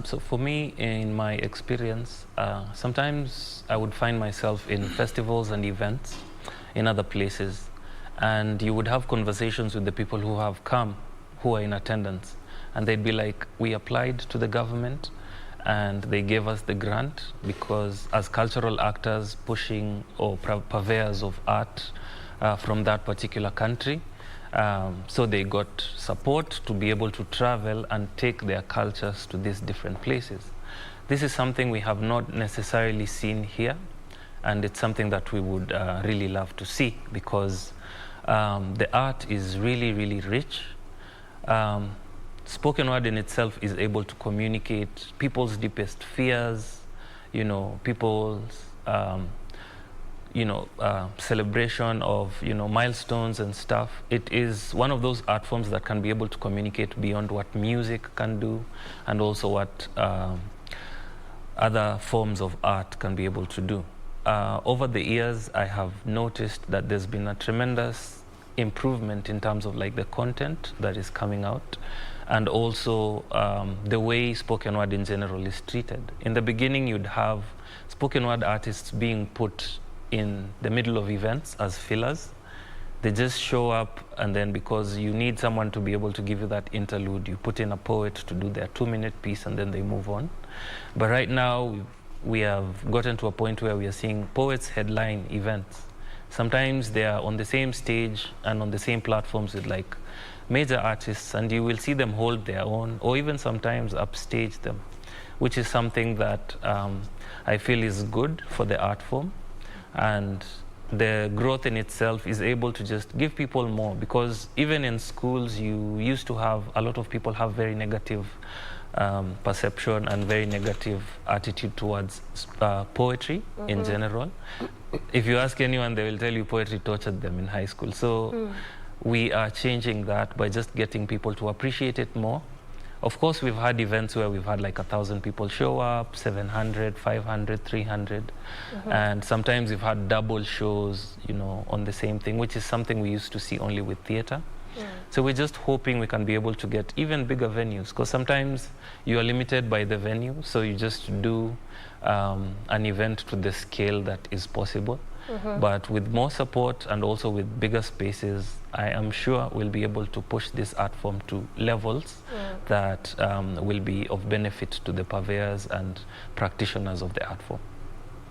So for me, in my experience, sometimes I would find myself in festivals and events in other places, and you would have conversations with the people who have come, who are in attendance, and they'd be like, we applied to the government and they gave us the grant because as cultural actors pushing or purveyors of art from that particular country, so they got support to be able to travel and take their cultures to these different places. This is something we have not necessarily seen here, and it's something that we would really love to see because the art is really, really rich. Spoken word in itself is able to communicate people's deepest fears, people's celebration of milestones and stuff. It is one of those art forms that can be able to communicate beyond what music can do, and also what other forms of art can be able to do. Over the years, I have noticed that there's been a tremendous improvement in terms of like the content that is coming out, and also the way spoken word in general is treated. In the beginning, you'd have spoken word artists being put in the middle of events as fillers. They just show up, and then because you need someone to be able to give you that interlude, you put in a poet to do their 2-minute piece, and then they move on. But right now, we have gotten to a point where we are seeing poets headline events. Sometimes they are on the same stage and on the same platforms with like major artists, and you will see them hold their own, or even sometimes upstage them, which is something that I feel is good for the art form. And the growth in itself is able to just give people more, because even in schools, you used to have a lot of people have very negative perception and very negative attitude towards poetry in general. If you ask anyone, they will tell you poetry tortured them in high school. So we are changing that by just getting people to appreciate it more. Of course, we've had events where we've had like 1,000 people show up, 700, 500, 300. And sometimes we've had double shows, on the same thing, which is something we used to see only with theater. So we're just hoping we can be able to get even bigger venues, because sometimes you are limited by the venue, so you just do an event to the scale that is possible. But with more support and also with bigger spaces, I am sure we'll be able to push this art form to levels that will be of benefit to the purveyors and practitioners of the art form.